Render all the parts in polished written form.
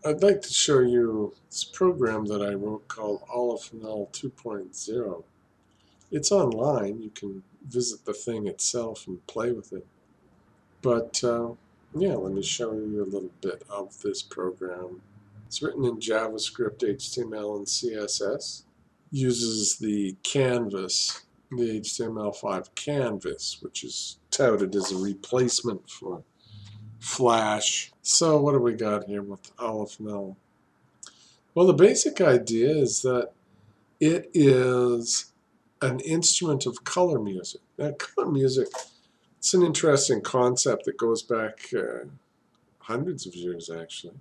I'd like to show you this program that I wrote called AlephNull 2.0. It's online. You can visit the thing itself and play with it. But yeah, let me show you a little bit of this program. It's written in JavaScript, HTML, and CSS. Uses the canvas, the HTML5 canvas, which is touted as a replacement for Flash. So what do we got here with AlephNull? Well, the basic idea is that it is an instrument of color music. Now, color music, it's an interesting concept that goes back hundreds of years, actually.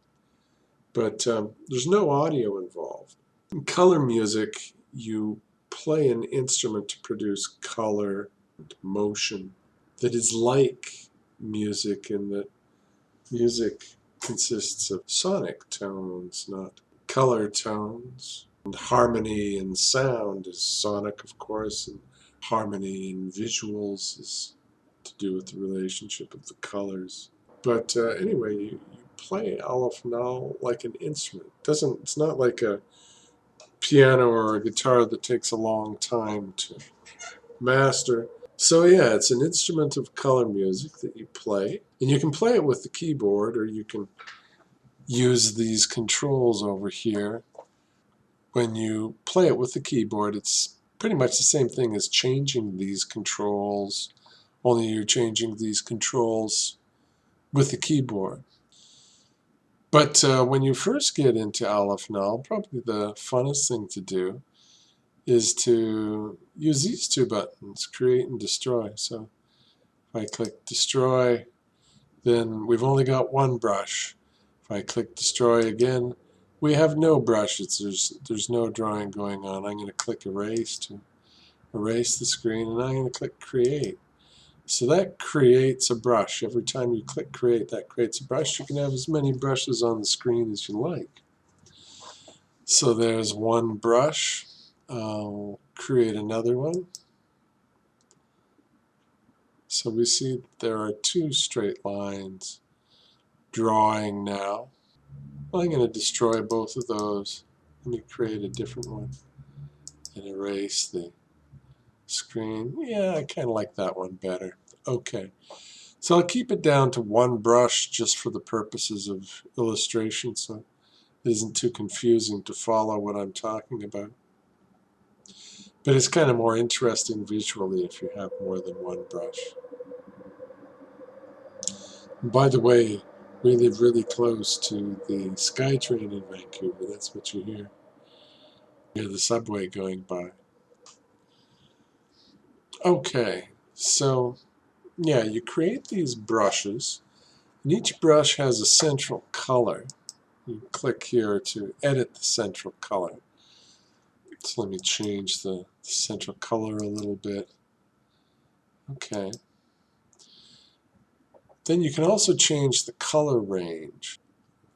But there's no audio involved. In color music, you play an instrument to produce color and motion that is like music in that music consists of sonic tones, not color tones. And harmony and sound is sonic, of course, and harmony in visuals is to do with the relationship of the colors. But anyway, you play AlephNull like an instrument. It's not like a piano or a guitar that takes a long time to master. So yeah, it's an instrument of color music that you play. And you can play it with the keyboard, or you can use these controls over here. When you play it with the keyboard, it's pretty much the same thing as changing these controls, only you're changing these controls with the keyboard. But when you first get into AlephNull, probably the funnest thing to do is to use these two buttons, create and destroy. So if I click destroy, then we've only got one brush. If I click destroy again, we have no brushes. There's no drawing going on. I'm going to click erase to erase the screen, and I'm going to click create. So that creates a brush. Every time you click create, that creates a brush. You can have as many brushes on the screen as you like. So there's one brush. I'll create another one. So we see there are two straight lines drawing now. I'm going to destroy both of those. Let me create a different one and erase the screen. Yeah, I kind of like that one better. Okay. So I'll keep it down to one brush just for the purposes of illustration, so it isn't too confusing to follow what I'm talking about. But it's kind of more interesting visually if you have more than one brush. And by the way, we live really close to the SkyTrain in Vancouver. That's what you hear. You hear the subway going by. Okay, so yeah, you create these brushes, and each brush has a central color. You click here to edit the central color. So let me change the central color a little bit. Okay. Then you can also change the color range.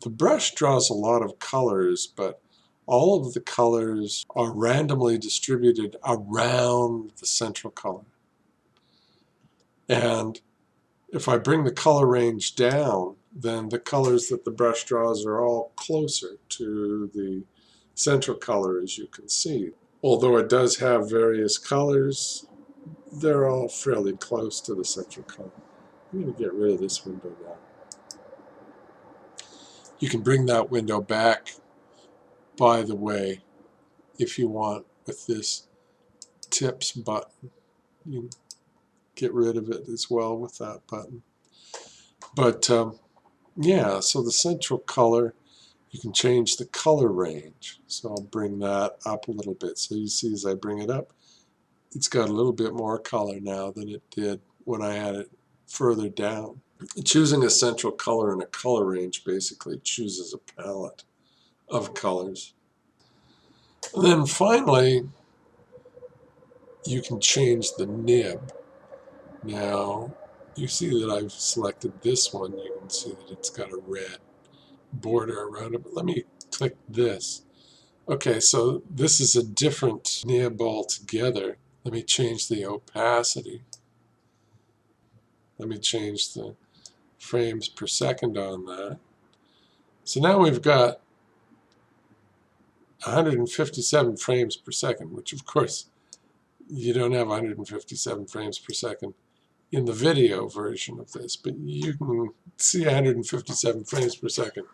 The brush draws a lot of colors, but all of the colors are randomly distributed around the central color. And if I bring the color range down, then the colors that the brush draws are all closer to the central color, as you can see. Although it does have various colors, they're all fairly close to the central color. I'm going to get rid of this window now. You can bring that window back, by the way, if you want, with this tips button. You can get rid of it as well with that button. But yeah, so the central color, you can change the color range. So I'll bring that up a little bit. So you see as I bring it up, it's got a little bit more color now than it did when I had it further down. Choosing a central color and a color range basically chooses a palette of colors. And then finally, you can change the nib. Now, you see that I've selected this one. You can see that it's got a red border around it. But let me click this. Okay, so this is a different nib altogether. Let me change the opacity. Let me change the frames per second on that. So now we've got 157 frames per second, which of course you don't have 157 frames per second in the video version of this, but you can see 157 frames per second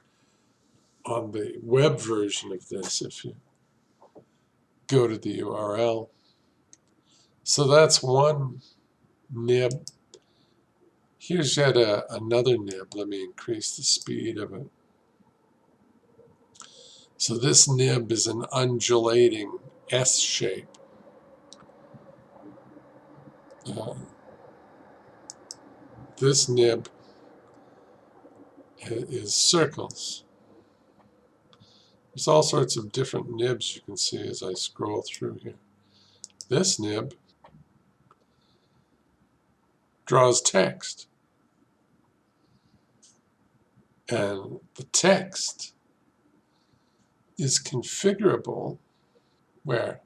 on the web version of this if you go to the URL. So that's one nib. Here's yet another nib. Let me increase the speed of it. So this nib is an undulating S shape. This nib is circles. There's all sorts of different nibs you can see as I scroll through here. This nib draws text. And the text is configurable. Where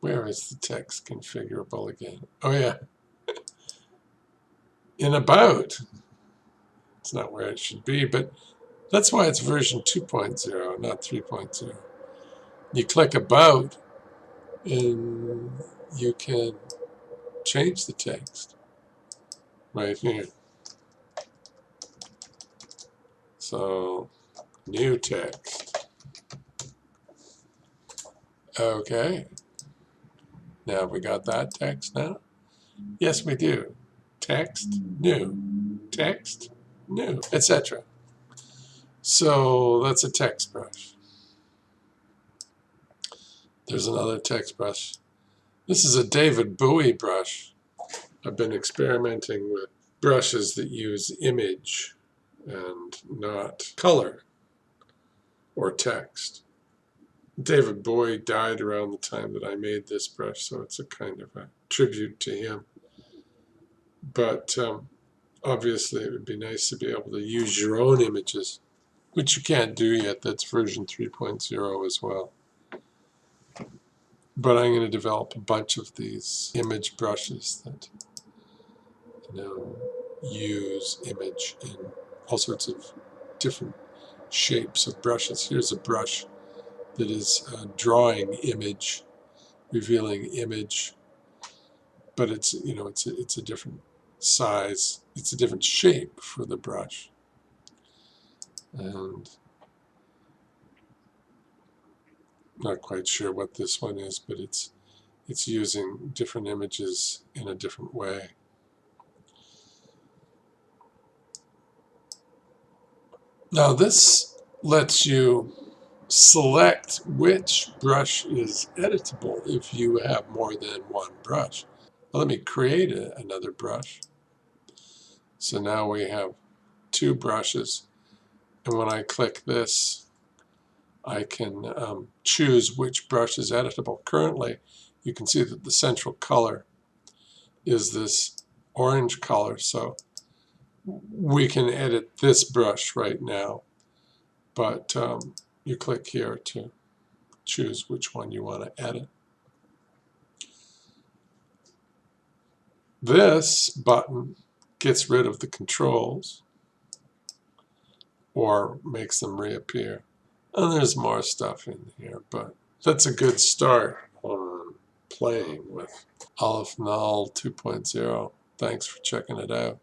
is the text configurable again? Oh yeah, in About. It's not where it should be, but that's why it's version 2.0, not 3.0. You click About, and you can change the text right here. So, new text. Okay. Now we got that text now? Yes, we do. Text, new. Text, new, etc. So that's a text brush. There's another text brush. This is a David Bowie brush. I've been experimenting with brushes that use image and not color or text. David Bowie died around the time that I made this brush, so it's a kind of a tribute to him. But obviously it would be nice to be able to use your own images, which you can't do yet. That's version 3.0 as well. But I'm going to develop a bunch of these image brushes that use image in all sorts of different shapes of brushes. Here's a brush that is drawing image, revealing image, but it's it's a different size. It's a different shape for the brush, and not quite sure what this one is, but it's using different images in a different way. Now this lets you select which brush is editable if you have more than one brush. Well, let me create another brush. So now we have two brushes, and when I click this, I can choose which brush is editable. Currently, you can see that the central color is this orange color, so we can edit this brush right now, but you click here to choose which one you want to edit. This button gets rid of the controls or makes them reappear. And there's more stuff in here, but that's a good start on playing with AlephNull 2.0. Thanks for checking it out.